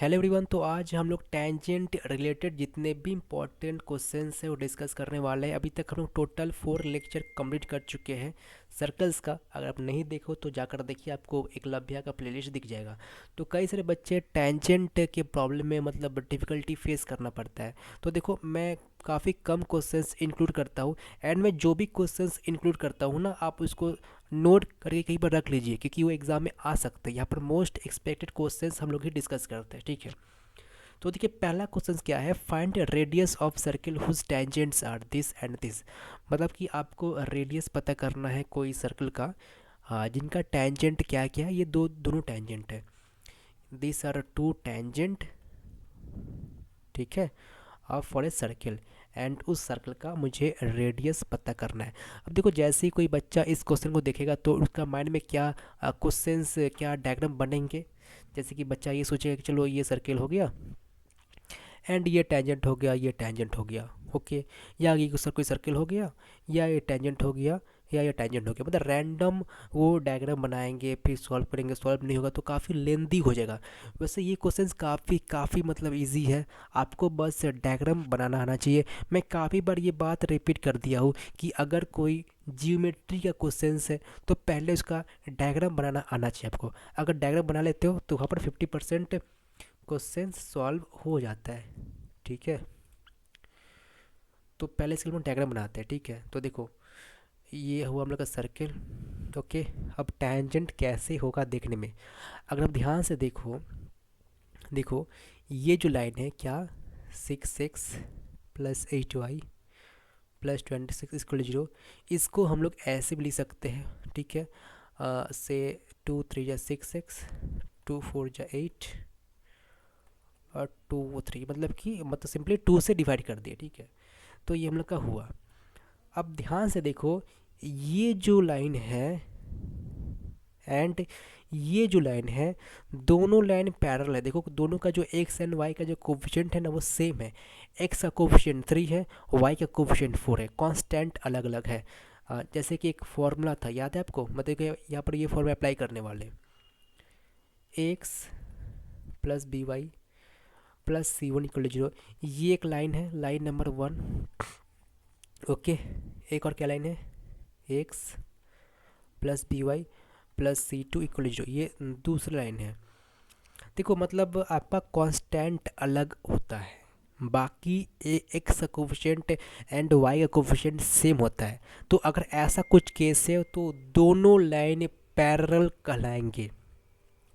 Hello everyone. तो आज हम लोग टेंजेंट रिलेटेड जितने भी इंपॉर्टेंट क्वेश्चंस हैं वो डिस्कस करने वाले हैं। अभी तक हम लोग टोटल 4 लेक्चर कंप्लीट कर चुके हैं सर्कल्स का। अगर आप नहीं देखो तो जाकर देखिए, आपको एकलव्या का प्लेलिस्ट दिख जाएगा। तो कई सारे बच्चे टेंजेंट के प्रॉब्लम में मतलब डिफ़िकल्टी फेस करना पड़ता है। तो देखो, मैं काफ़ी कम क्वेश्चंस इंक्लूड करता हूँ, एंड मैं जो भी क्वेश्चंस इंक्लूड करता हूँ ना, आप उसको नोट करके कहीं पर रख लीजिए, क्योंकि वो एग्जाम में आ सकते हैं। यहाँ पर मोस्ट एक्सपेक्टेड क्वेश्चंस हम लोग ही डिस्कस करते हैं, ठीक है। तो देखिए, पहला क्वेश्चन क्या है, find radius of circle whose tangents are this and this. मतलब कि आपको रेडियस पता करना है कोई सर्कल का, जिनका टेंजेंट क्या क्या है। ये दोनों टेंजेंट है, दिस आर टू टेंजेंट, ठीक है, of for a circle, and उस सर्कल का मुझे रेडियस पता करना है। अब देखो, जैसे ही कोई बच्चा इस क्वेश्चन को देखेगा तो उसका माइंड में क्या क्वेश्चंस, क्या डायग्राम बनेंगे। जैसे कि बच्चा ये सोचेगा कि चलो ये सर्किल हो गया, एंड ये टेंजेंट हो गया, ये टेंजेंट हो गया, ओके। या ये कोई सर्किल हो गया, या ये टेंजेंट हो गया, या ये टेंजेंट हो गया। मतलब रैंडम वो डायग्राम बनाएंगे, फिर सॉल्व करेंगे। सॉल्व नहीं होगा तो काफ़ी लेंदी हो जाएगा। वैसे ये क्वेश्चंस काफ़ी काफ़ी मतलब इजी है, आपको बस डायग्राम बनाना आना चाहिए। मैं काफ़ी बार ये बात रिपीट कर दिया हूँ कि अगर कोई जियोमेट्री का क्वेश्चंस है तो पहले उसका डायग्राम बनाना आना चाहिए आपको। अगर डायग्राम बना लेते हो तो वहाँ पर 50% क्वेश्चन सॉल्व हो जाता है, ठीक है। तो पहले इसके लिए हम डायग्राम बनाते हैं, ठीक है। तो देखो, ये हुआ हम लोग का सर्किल, ओके। अब टैंजेंट कैसे होगा देखने में, अगर आप ध्यान से देखो, देखो ये जो लाइन है क्या, 6x प्लस 8y प्लस 26 = 0, इसको हम लोग ऐसे भी लिख सकते हैं, ठीक है। से 2 3 = 6x, 2 4 = 8 और 2 3, मतलब सिंपली 2 से डिवाइड कर दिए, ठीक है। तो ये हम लोग का हुआ। अब ध्यान से देखो, ये जो लाइन है एंड ये जो लाइन है, दोनों लाइन पैरेलल है। देखो, दोनों का जो एक्स एंड वाई का जो कोफिशिएंट है ना, वो सेम है। एक्स का कोफिशिएंट 3 है, वाई का कोफिशिएंट 4 है, कांस्टेंट अलग अलग है। जैसे कि एक फॉर्मूला था, याद है आपको, मतलब कि यहाँ पर ये फॉर्मूला अप्लाई करने वाले, X plus B Y plus C1 = 0। ये एक लाइन है, लाइन नंबर 1, ओके। एक और क्या लाइन है, X plus B Y plus C2 = 0, ये दूसरी लाइन है। देखो, मतलब आपका कांस्टेंट अलग होता है, बाकी एक्स का कोफिशिएंट एंड वाई का कोफिशिएंट सेम होता है। तो अगर ऐसा कुछ केस है तो दोनों लाइन पैरेलल कहलाएंगे।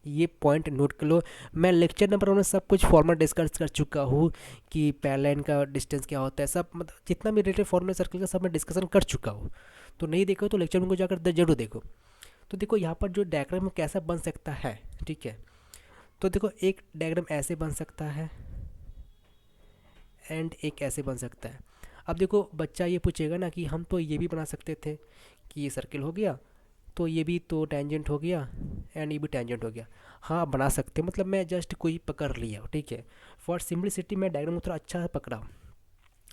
ये पॉइंट नोट कर लो। मैं लेक्चर नंबर 1 में सब कुछ फॉर्मूला डिस्कस कर चुका हूँ कि पैरेलल का डिस्टेंस क्या होता है, सब मतलब जितना भी रिलेटेड फॉर्मूला सर्कल का सब मैं डिस्कशन कर चुका हूँ। तो नहीं देखो तो लेक्चर में को जाकर जरूर देखो। तो देखो, यहाँ पर जो डायग्राम कैसा बन सकता है, ठीक है। तो देखो, एक डायग्राम ऐसे बन सकता है एंड एक ऐसे बन सकता है। अब देखो, बच्चा ये पूछेगा ना कि हम तो ये भी बना सकते थे कि ये सर्किल हो गया, तो ये भी तो टेंजेंट हो गया, एंड ये भी टेंजेंट हो गया। हाँ, बना सकते हैं, मतलब मैं जस्ट कोई पकड़ लिया, ठीक है। फॉर सिम्पलिसिटी मैं डायग्राम थोड़ा अच्छा पकड़ा।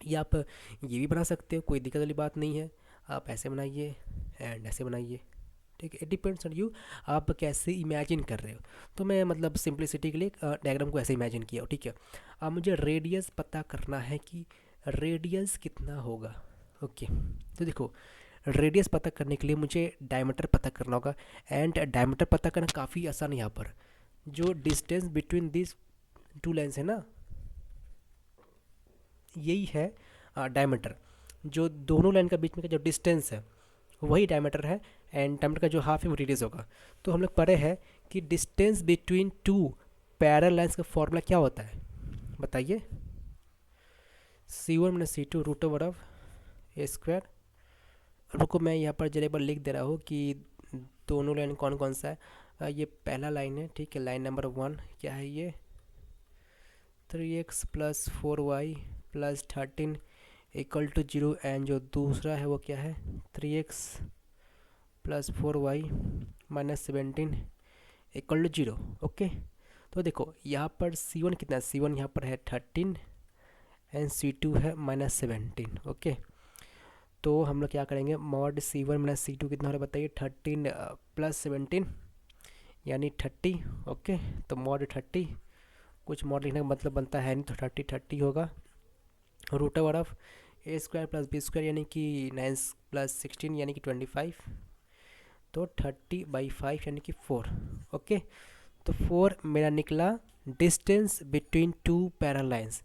या आप ये भी बना सकते हो, कोई दिक्कत वाली बात नहीं है। आप ऐसे बनाइए एंड ऐसे बनाइए, ठीक है। इट डिपेंड्स ऑन यू, आप कैसे इमेजिन कर रहे हो। तो मैं मतलब सिंप्लिसिटी के लिए डायग्राम को ऐसे इमेजिन किया हो, ठीक है। अब मुझे रेडियस पता करना है कि रेडियस कितना होगा, ओके। तो देखो, रेडियस पता करने के लिए मुझे डायमीटर पता करना होगा, एंड डायमीटर पता करना काफ़ी आसान है। यहाँ पर जो distance between this two lines है ना, यही है डायमीटर। जो दोनों लाइन का बीच में का जो डिस्टेंस है वही डायमीटर है, एंड डायमीटर का जो हाफ है वो रेडियस होगा। तो हम लोग पढ़े हैं कि distance between two parallel lines का फॉर्मूला क्या होता है, बताइए। C1 - C2 √A²। रुको, मैं यहाँ पर जरा एक बार लिख दे रहा हूँ कि दोनों लाइन कौन कौन सा है। ये पहला लाइन है, ठीक है। लाइन नंबर 1 क्या है, ये 3x plus 4y plus 13 = 0, and जो दूसरा है वो क्या है, 3x plus 4y minus 17 = 0, okay. तो देखो, यहाँ पर C1 कितना है, C1 यहाँ पर है 13, एंड C2 है -17, ओके। तो हम लोग क्या करेंगे, मॉड C1 - C2 कितना हो रहा है बताइए, 13 प्लस 17 यानी 30, ओके। तो मॉड 30 कुछ मॉड लिखने का मतलब बनता है नहीं, तो 30 होगा। Root over of A square plus B square यानी कि 9 प्लस 16 यानी कि 25, तो 30/5 यानी कि 4। ओके, तो 4 मेरा निकला distance between two parallel lines.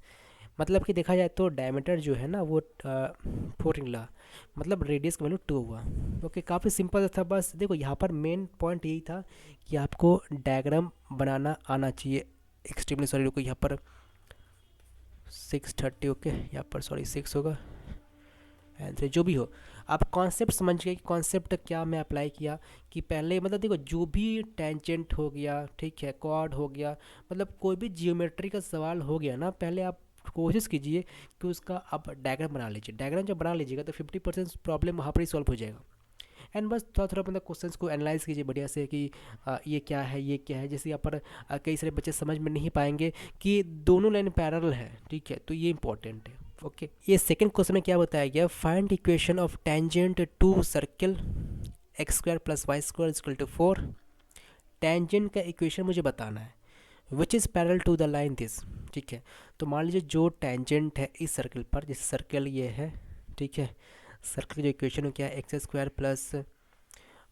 मतलब कि देखा जाए तो डायमीटर जो है ना वो 4 निकला, मतलब रेडियस का वैल्यू 2 हुआ। ओके, काफ़ी सिंपल था। बस देखो यहाँ पर मेन पॉइंट यही था कि आपको डायग्राम बनाना आना चाहिए। एक्सट्रीमली सॉरी, रुको यहाँ पर 6:30, ओके यहाँ पर सॉरी 6 होगा एंड जो भी हो, आप कॉन्सेप्ट समझ गए कि कॉन्सेप्ट क्या मैं अप्लाई किया। कि पहले मतलब देखो जो भी टेंजेंट हो गया, ठीक है, कॉर्ड हो गया, मतलब कोई भी जियोमेट्री का सवाल हो गया ना, पहले आप कोशिश कीजिए कि उसका आप डायग्राम बना लीजिए। डायग्राम जब बना लीजिएगा तो 50% प्रॉब्लम वहाँ पर ही सॉल्व हो जाएगा। एंड बस थोड़ा थोड़ा मतलब क्वेश्चंस को एनालाइज कीजिए बढ़िया से कि ये क्या है, ये क्या है। जैसे यहाँ पर कई सारे बच्चे समझ में नहीं पाएंगे कि दोनों लाइन पैरेलल है, ठीक है, तो ये इंपॉर्टेंट है। ओके, ये सेकंड क्वेश्चन में क्या बताया गया, find equation of tangent to circle X square plus Y square equal to 4। Tangent का इक्वेशन मुझे बताना है which is parallel to the line this. ठीक है, तो मान लीजिए जो टेंजेंट है इस सर्कल पर, जैसे सर्कल ये है, ठीक है, सर्कल की जो इक्वेशन है क्या है, X square plus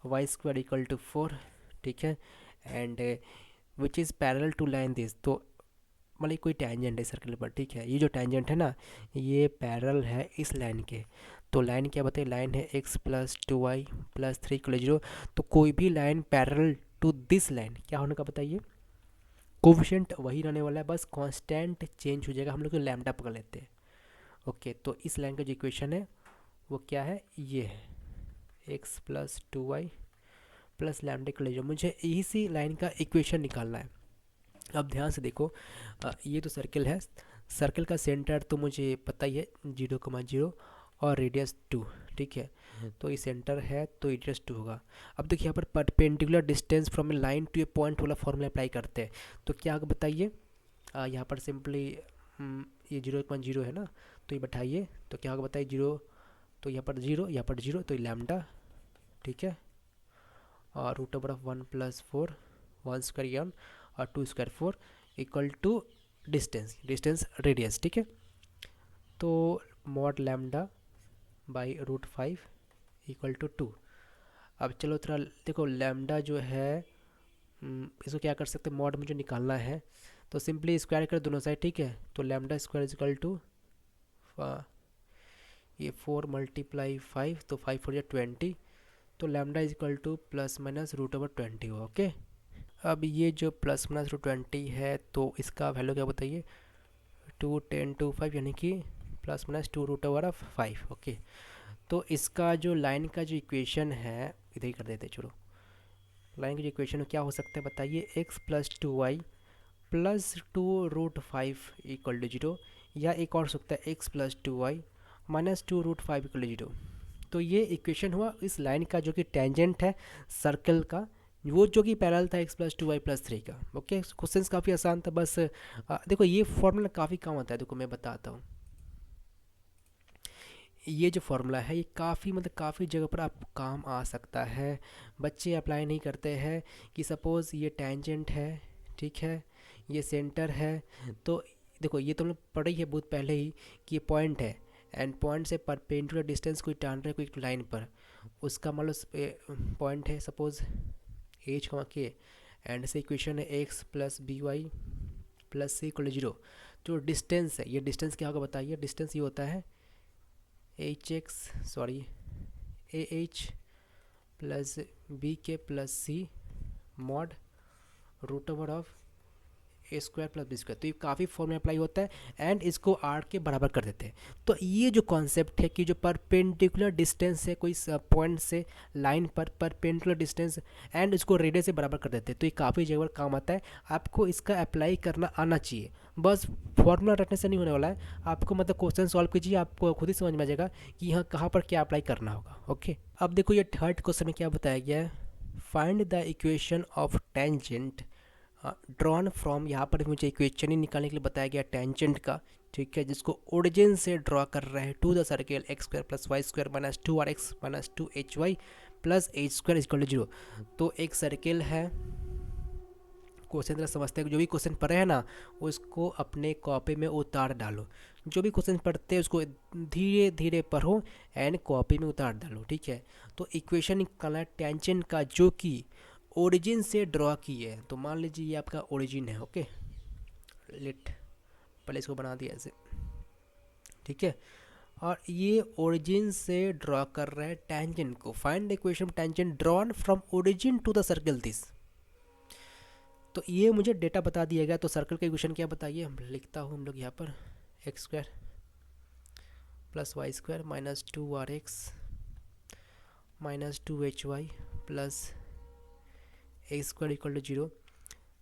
Y square equal to 4, ठीक है, and which is parallel to line this. तो मतलब कोई टेंजेंट है सर्कल पर, ठीक है, ये जो टेंजेंट है ना ये पैरेलल है इस लाइन के। तो लाइन क्या बताइए, लाइन है x plus 2y plus 3 equal 0। तो कोई भी line parallel to this line क्या होने का बताइए, कोफिशिएंट वही रहने वाला है, बस कांस्टेंट चेंज हो जाएगा। हम लोग तो लैम्डा पकड़ लेते हैं। ओके, तो इस लाइन का जो इक्वेशन है वो क्या है, ये है x plus 2y plus lambda equal 0। मुझे इसी लाइन का इक्वेशन निकालना है। अब ध्यान से देखो, ये तो सर्कल है, सर्कल का सेंटर तो मुझे पता ही है 0,0 और रेडियस 2, ठीक है, तो ये सेंटर है तो रेडियस 2 होगा। अब देखिए यहाँ पर perpendicular distance from a line to a point वाला फॉर्मूला अप्लाई करते हैं। तो क्या बताइए, यहाँ पर सिंपली ये 0,0 है ना, तो ये बैठाइए, तो क्या होगा बताइए 0, तो यहाँ पर 0, यहाँ पर 0, तो ये लैम्डा, ठीक है, और root over of 1 plus 4, 1 square 1 और 2 square 4 equal to distance, distance radius, ठीक है, तो mod lambda by root 5 equal to 2। अब चलो थोड़ा देखो, लैम्डा जो है इसको क्या कर सकते हैं, मॉड मुझे निकालना है, तो सिंपली स्क्वायर कर दोनों साइड, ठीक है, तो लैम्डा स्क्वायर इक्वल टू ये 4 मल्टीप्लाई 5, तो 5 4 20, तो lambda is equal to plus minus root over 20 हो। ओके, अब ये जो प्लस माइनस रूट 20 है तो इसका वैल्यू क्या बताइए, 2 10 2 5 यानी कि plus minus 2 root over of 5। Okay, तो इसका जो लाइन का जो इक्वेशन है इधर ही कर देते चलो। लाइन की जो इक्वेशन क्या हो सकता है बताइए, x plus 2y plus 2 root 5 equal to 0, या एक और सकता है x plus 2y minus 2 root 5 equal to 0। तो ये इक्वेशन हुआ इस लाइन का जो कि टेंजेंट है सर्कल का, वो जो कि पैरेलल था x प्लस 2y प्लस 3 का। ओके, क्वेश्चन काफ़ी आसान था। बस देखो ये फॉर्मूला काफ़ी काम आता है, देखो मैं बताता हूँ। ये जो फॉर्मूला है ये काफ़ी मतलब काफ़ी जगह पर आपको काम आ सकता है। बच्चे अप्लाई नहीं करते हैं कि सपोज़ ये टेंजेंट है, ठीक है, ये सेंटर है, तो देखो ये तो हम लोग पढ़े ही है बहुत पहले ही कि ये पॉइंट है एंड पॉइंट से परपेंडिकुलर डिस्टेंस कोई टान रहा है कोई लाइन पर, उसका मान लो पॉइंट है सपोज एच के एंड से इक्वेशन है X plus B Y plus C equal 0। जो डिस्टेंस है, ये डिस्टेंस क्या होगा बताइए, डिस्टेंस ये होता है H X sorry A H plus B K plus C mod root over of A square plus B square. तो ये काफ़ी फॉर्म में अप्लाई होता है एंड इसको आर के बराबर कर देते हैं। तो ये जो कॉन्सेप्ट है कि जो परपेंडिकुलर डिस्टेंस है कोई पॉइंट से लाइन पर परपेंडिकुलर डिस्टेंस एंड इसको रेडियस से बराबर कर देते हैं, तो ये काफ़ी जगह पर काम आता है। आपको इसका अप्लाई करना आना चाहिए, बस फॉर्मूला रटने से नहीं होने वाला है। आपको मतलब क्वेश्चन सॉल्व कीजिए, आपको खुद ही समझ में आ जाएगा कि यहाँ कहाँ पर क्या अप्लाई करना होगा। ओके, अब देखो ये थर्ड क्वेश्चन में क्या बताया गया है, find the equation of tangent drawn from, यहाँ पर मुझे इक्वेशन ही निकालने के लिए बताया गया टेंजेंट का, ठीक है, जिसको ओरिजिन से ड्रॉ कर रहे हैं to the circle X square plus Y square minus 2rx minus 2hy plus H square equal to 0। तो एक सर्कल है, क्वेश्चन तरह समझते हैं, जो भी क्वेश्चन पढ़े हैं ना उसको अपने कॉपी में उतार डालो। जो भी क्वेश्चन पढ़ते हैं उसको धीरे धीरे पढ़ो एंड कॉपी में उतार डालो, ठीक है। तो इक्वेशन निकालना है टेंजेंट का जो कि ओरिजिन से ड्रॉ की है। तो मान लीजिए ये आपका ओरिजिन है, ओके। लेट पहले इसको बना दिया ऐसे, ठीक है। और ये ओरिजिन से ड्रॉ कर रहा है टेंजेंट को। Find the equation of tangent drawn from origin to the circle this. तो ये मुझे डेटा बता दिया गया। तो सर्कल का इक्वेशन क्या बताइए, हम लिखता हूँ हम लोग यहाँ पर X square plus Y square minus 2 RX minus 2HY plus X square equal to 0।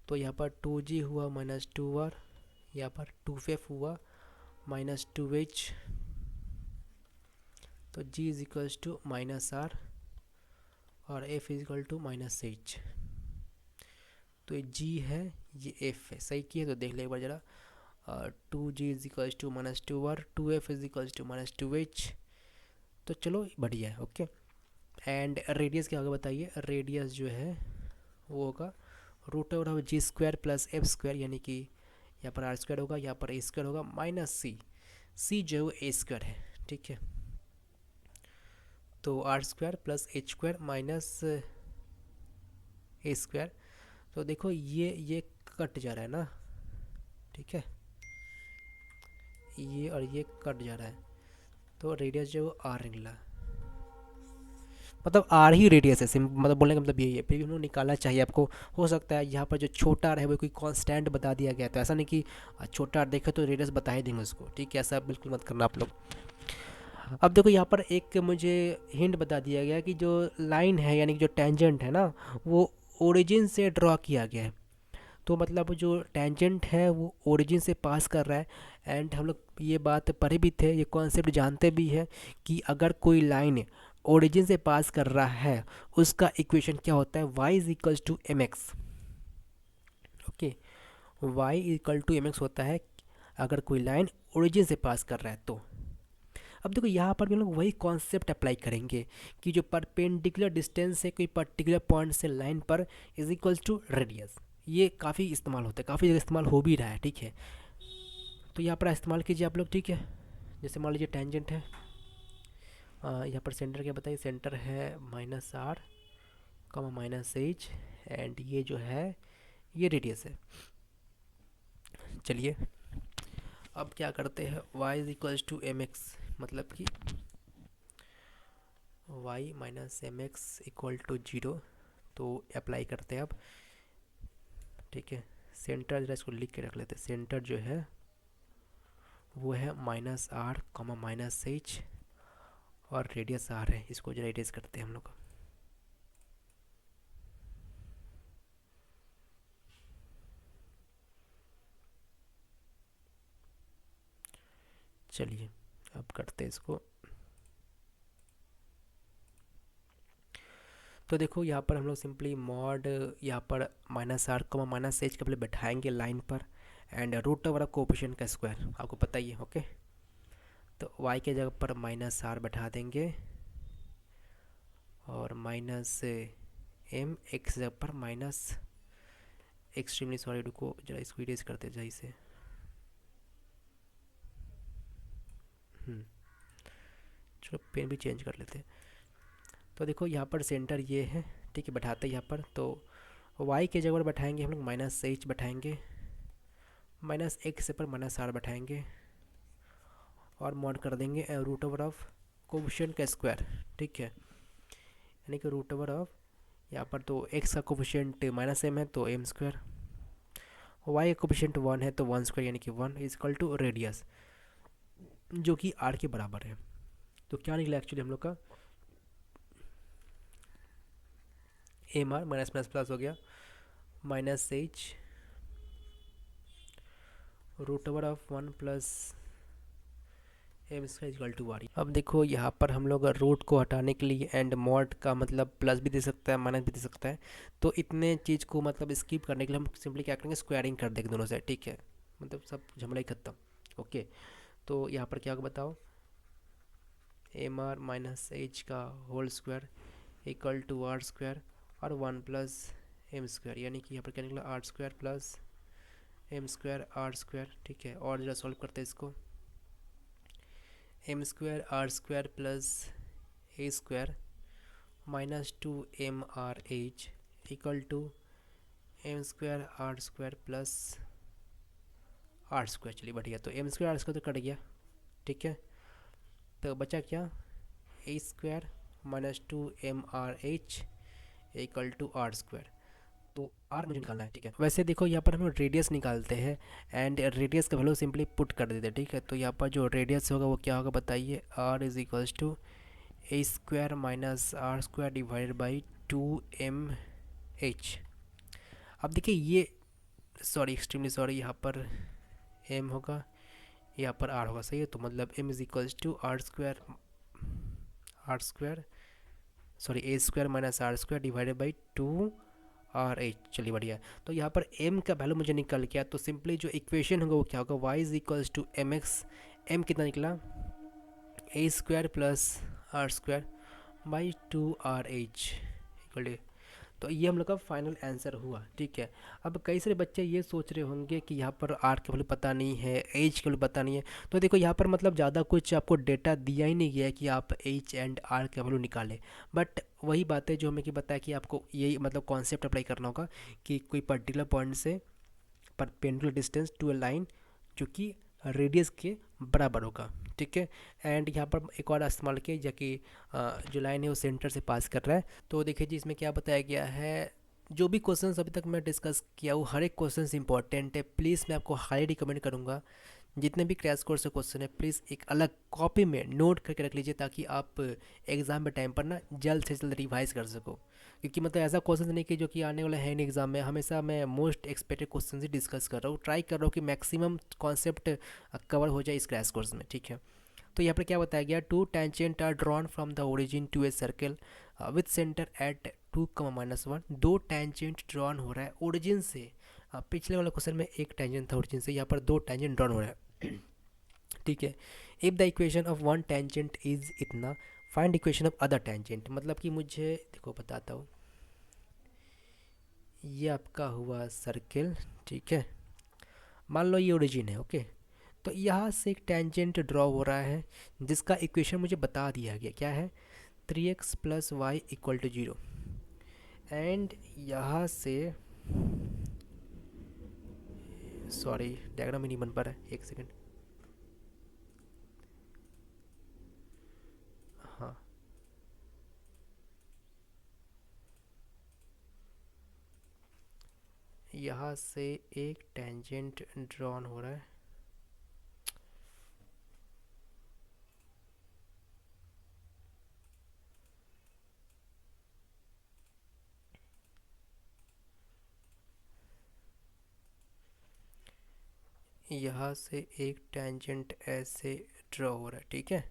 तो यहाँ पर 2G हुआ माइनस 2R, यहाँ पर 2F हुआ माइनस 2H। तो G is equals to minus R और F is equal to minus H। तो ये G है, ये F है, सही किया। तो देख ले एक बार ज़रा, 2G is equals to minus 2R, 2F is equals to minus 2H। तो चलो बढ़िया है, ओके। एंड रेडियस क्या होगा बताइए, रेडियस जो है वो होगा root over of G square plus F square, यानी कि यहाँ पर R स्क्वायर होगा, यहाँ पर A स्क्वायर होगा माइनस C जो है A स्क्वायर है, ठीक है। तो R square plus H square minus A square. तो देखो ये कट जा रहा है ना, ठीक है, ये और ये कट जा रहा है। तो रेडियस जो है R निकला, मतलब आर ही रेडियस है, सिम मतलब बोलने का मतलब यही है। फिर भी हम लोग निकालना चाहिए आपको। हो सकता है यहाँ पर जो छोटा आर है वो कोई कांस्टेंट बता दिया गया, तो ऐसा नहीं कि छोटा आर देखे तो रेडियस बता ही देंगे उसको, ठीक है। ऐसा बिल्कुल मत करना आप लोग। अब देखो यहाँ पर एक मुझे हिंट बता दिया गया कि जो लाइन है यानी कि जो टेंजेंट है ना वो ओरिजिन से ड्रॉ किया गया है। तो मतलब जो टेंजेंट है वो ओरिजिन से पास कर रहा है। एंड हम लोग ये बात पढ़े भी थे, ये कॉन्सेप्ट जानते भी हैं कि अगर कोई लाइन ओरिजिन से पास कर रहा है उसका इक्वेशन क्या होता है, y is equals to M X, okay. y equal to M X होता है अगर कोई लाइन ओरिजिन से पास कर रहा है तो। अब देखो यहाँ पर भी हम लोग वही कॉन्सेप्ट अप्लाई करेंगे कि जो परपेंडिकुलर डिस्टेंस है कोई पर्टिकुलर पॉइंट से लाइन पर इज इक्वल्स टू रेडियस। ये काफ़ी इस्तेमाल होता है, काफ़ी जगह इस्तेमाल हो भी रहा है, ठीक है। तो यहाँ पर इस्तेमाल कीजिए आप लोग, ठीक है। जैसे मान लीजिए टेंजेंट है, यहाँ पर सेंटर क्या बताइए, सेंटर है minus R comma minus H and ये जो है ये रेडियस है। चलिए अब क्या करते हैं, y is equals to M X, मतलब कि y minus M X equal to 0। तो अप्लाई करते हैं अब, ठीक है। सेंटर जरा इसको लिख के रख लेते हैं, सेंटर जो है वो है minus R comma minus H और रेडियस R है। इसको जरा इरेज करते हैं हम लोग। चलिए अब करते हैं इसको। तो देखो यहाँ पर हम लोग सिंपली मॉड यहाँ पर minus R comma minus H का पहले बैठाएंगे लाइन पर एंड रूट ओवर कोएफिशिएंट का स्क्वायर, आपको पता ही है, ओके। तो y के जगह पर माइनस R बैठा देंगे और माइनस M, x जगह पर माइनस, एक्सट्रीमली सॉरी, रुको जरा इसको इरेज करते हैं सही से। चलो पेन भी चेंज कर लेते हैं। तो देखो यहाँ पर सेंटर ये है, ठीक है, बैठाते हैं यहाँ पर। तो y के जगह पर बैठाएंगे हम लोग माइनस H बैठाएंगे, माइनस x पर माइनस R बैठाएंगे और मॉड कर देंगे रूट ओवर ऑफ कोएफिशिएंट का स्क्वायर, ठीक है। यानी कि रूट ओवर ऑफ यहाँ पर तो x का कोएफिशिएंट माइनस m है तो m स्क्वायर, y का कोएफिशिएंट 1 है तो 1 स्क्वायर यानी कि 1 इज इक्वल टू रेडियस जो कि r के बराबर है। तो क्या निकला एक्चुअली हम लोग का, M R minus minus plus हो गया minus H root over of 1 plus M square equal to R. अब देखो यहाँ पर हम लोग रूट को हटाने के लिए एंड मॉड का मतलब प्लस भी दे सकता है माइनस भी दे सकता है। तो इतने चीज़ को मतलब स्किप करने के लिए हम सिंपली क्या करेंगे, स्क्वायरिंग कर देंगे दोनों से, ठीक है। मतलब सब झमला ही खत्म, ओके। तो यहाँ पर क्या होगा बताओ, एम आर माइनस H का whole square equal to R square और 1 प्लस एम स्क्वायर, यानी कि यहाँ पर क्या निकला R square plus M square R square. ठीक है, और जरा सॉल्व करते हैं इसको। M square R square plus A square minus 2mrh equal to M square R square plus R square. चलिए बढ़िया, तो एम स्क्वायर आर स्क्वायर तो कट गया। ठीक है, तो बचा क्या, A square minus 2mrh equal to R square. तो आर मुझे निकालना है। ठीक है, वैसे देखो यहाँ पर हम रेडियस निकालते हैं एंड रेडियस का वैल्यू सिंपली पुट कर देते हैं। ठीक है, तो यहाँ पर जो रेडियस होगा वो क्या होगा बताइए, R is equals to A square minus R square divided by 2mh। अब देखिए ये, सॉरी एक्सट्रीमली सॉरी, यहाँ पर एम होगा, यहाँ पर आर होगा, सही है। तो मतलब M is equals to R square sorry A square minus R square divided by 2rh। चलिए बढ़िया, तो यहाँ पर m का वैल्यू मुझे निकल गया। तो सिंपली जो इक्वेशन होगा वो क्या होगा, y is equals to M X, M कितना निकला, A square plus R square by 2rh equal. तो ये हम लोग का फाइनल आंसर हुआ। ठीक है, अब कई सारे बच्चे ये सोच रहे होंगे कि यहाँ पर आर के वैल्यू पता नहीं है, एज के वैल्यू पता नहीं है। तो देखो यहाँ पर मतलब ज़्यादा कुछ आपको डेटा दिया ही नहीं गया है कि आप एच एंड आर के वैल्यू निकालें। बट वही बात है जो हमें कि बताया कि आपको यही मतलब कॉन्सेप्ट अप्लाई करना होगा कि कोई पर्टिकुलर पॉइंट से perpendicular distance to a line जो कि रेडियस के बराबर होगा। ठीक है, एंड यहाँ पर एक और इस्तेमाल किया जाकि जो लाइन है वो सेंटर से पास कर रहा है। तो देखिए जी, इसमें क्या बताया गया है, जो भी क्वेश्चंस अभी तक मैं डिस्कस किया वो हर एक क्वेश्चन इंपॉर्टेंट है। प्लीज़ मैं आपको हाईली रिकमेंड करूँगा, जितने भी क्रैश कोर्स के क्वेश्चन है प्लीज़ एक अलग कॉपी में नोट करके रख लीजिए, ताकि आप एग्ज़ाम में टाइम पर ना जल्द से जल्द रिवाइज कर सको। क्योंकि मतलब ऐसा क्वेश्चन नहीं कि जो कि आने वाला है नहीं एग्ज़ाम में, हमेशा मैं मोस्ट एक्सपेक्टेड क्वेश्चन ही डिस्कस कर रहा हूँ, ट्राई कर रहा हूँ कि मैक्सिमम कॉन्सेप्ट कवर हो जाए इस क्रैश कोर्स में। ठीक है, तो यहाँ पर क्या बताया गया, two tangent are drawn from the origin to a circle with centre at 2, -1। दो टेंजेंट ड्रॉन हो रहा है ओरिजिन से, पिछले वाले क्वेश्चन में एक टेंजेंट था ओरिजिन से, यहाँ पर दो टेंजेंट ड्रॉन हो रहा है। ठीक है, if the equation of one tangent is इतना, find equation of other tangent. मतलब कि मुझे देखो बताता हूँ, ये आपका हुआ सर्किल। ठीक है, मान लो ये ओरिजिन है। ओके, तो यहाँ से एक टेंजेंट ड्रॉ हो रहा है जिसका इक्वेशन मुझे बता दिया गया, क्या है, 3x plus Y equal to 0। And यहाँ से, सॉरी डायग्राम ही नहीं बन पा रहा है, एक सेकेंड। हाँ, यहाँ से एक टेंजेंट ड्रॉन हो रहा है, यहाँ से एक टेंजेंट ऐसे ड्रॉ हो रहा है। ठीक है,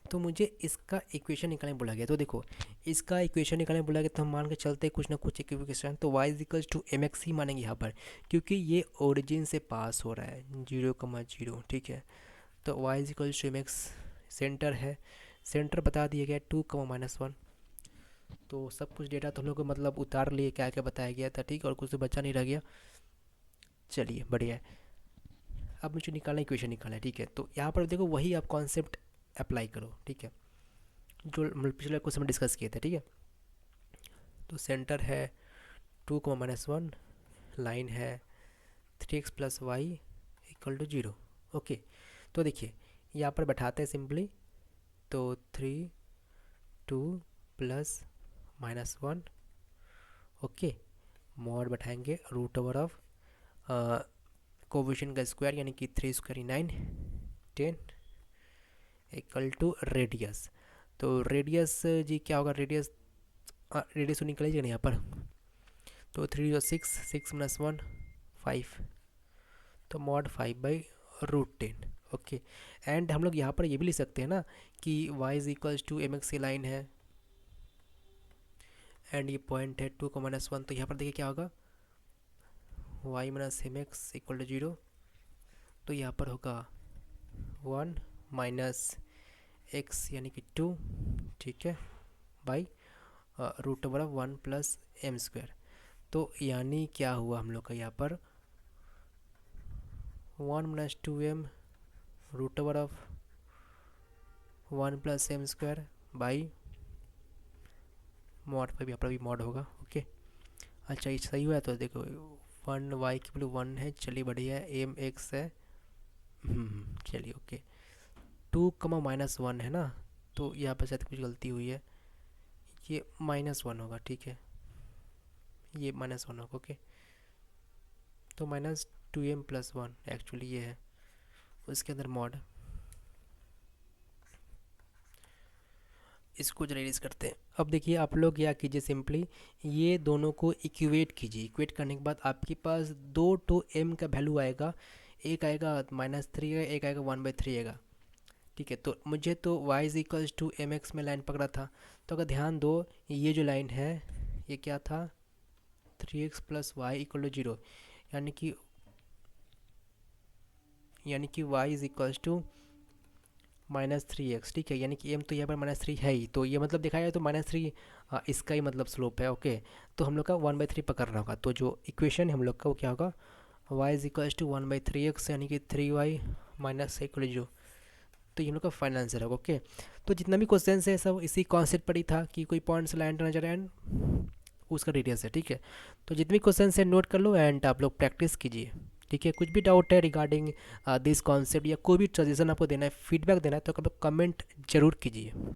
तो मुझे इसका इक्वेशन निकालने बोला गया। तो देखो, इसका इक्वेशन निकालने बोला गया तो हम मान के चलते हैं कुछ ना कुछ इक्वेशन। तो y is equals to M X ही मानेंगे यहाँ पर, क्योंकि ये ओरिजिन से पास हो रहा है 0, 0। ठीक है, तो y is equals to M X, centre है, सेंटर बता दिया गया 2, -1। तो सब कुछ डेटा तो हम लोग को मतलब उतार लिए, क्या क्या बताया गया था। ठीक है, और कुछ तो बचा नहीं रह गया। चलिए बढ़िया है, अब मुझे निकालना इक्वेशन निकालना है। ठीक है, तो यहाँ पर देखो वही आप कॉन्सेप्ट अप्लाई करो। ठीक है, जो पिछले क्वेश्चन में डिस्कस किए थे। ठीक है, तो सेंटर है 2, -1, लाइन है 3x plus Y equal to 0। Okay, तो देखिए यहाँ पर बैठाते हैं सिंपली, तो 3, 2 प्लस -1। ओके, मॉड बैठाएंगे रूट ओवर ऑफ कोविशन का स्क्वायर यानी कि 3 स्क्वायर 9, 10 इक्वल टू रेडियस। तो रेडियस जी क्या होगा, रेडियस रेडियस तो निकल ही नहीं यहाँ पर। तो 3 और 6, 6 - 1 5, तो मॉड 5/√10। ओके, एंड हम लोग यहाँ पर ये भी लिख सकते हैं ना कि y is equals to M X की लाइन है एंड ये पॉइंट है 2, -1। तो यहाँ पर देखिए क्या होगा, y minus M X equal to 0। तो यहाँ पर होगा 1 माइनस एक्स यानी कि 2। ठीक है, by root over of 1 plus M square. तो यानी क्या हुआ हम लोग का यहाँ पर 1 - 2m root over of 1 + m² by mod पर भी, यहाँ पर भी मॉड होगा। ओके, अच्छा ये सही हुआ है। तो देखो 1y की वैल्यू 1 है, चलिए बढ़िया है। एम एक्स है, चलिए ओके। 2, -1 है ना, तो यहाँ पर शायद कुछ गलती हुई है, ये -1 होगा, ठीक है, ये -1 होगा। ओके, तो -2m+1 एक्चुअली ये है, उसके अंदर मॉड, इसको जनरेट करते हैं। अब देखिए आप लोग क्या कीजिए, सिंपली ये दोनों को इक्वेट कीजिए। इक्वेट करने के बाद आपके पास दो तो m का वैल्यू आएगा, एक आएगा -3 है, एक आएगा 1/3 आएगा, ठीक है। तो मुझे तो y=mx में लाइन पकड़ा था, तो अगर ध्यान दो ये जो लाइन है ये क्या था, 3x + y = 0, यानी कि y=-3x, ठीक है। यानी कि m तो यहाँ पर -3 है ही, तो ये मतलब दिखाया जाए तो -3 इसका ही मतलब स्लोप है। ओके, तो हम लोग का 1/3 पकड़ना होगा, तो जो इक्वेशन है हम लोग का वो क्या होगा, y=1/3x, यानी कि 3y - a = 0। तो ये हम लोग का फाइनल आंसर होगा। ओके, तो जितना भी क्वेश्चन है सब इसी कॉन्सेप्ट पर ही था कि कोई पॉइंट्स लाइन नजर एंड उसका डिटेल्स है, ठीक है। तो जितने भी क्वेश्चन है नोट कर लो एंड आप लोग प्रैक्टिस कीजिए, ठीक है। कुछ भी डाउट है रिगार्डिंग दिस कॉन्सेप्ट या कोई भी सजेशन आपको देना है, फीडबैक देना है, तो आप लोग कमेंट जरूर कीजिए।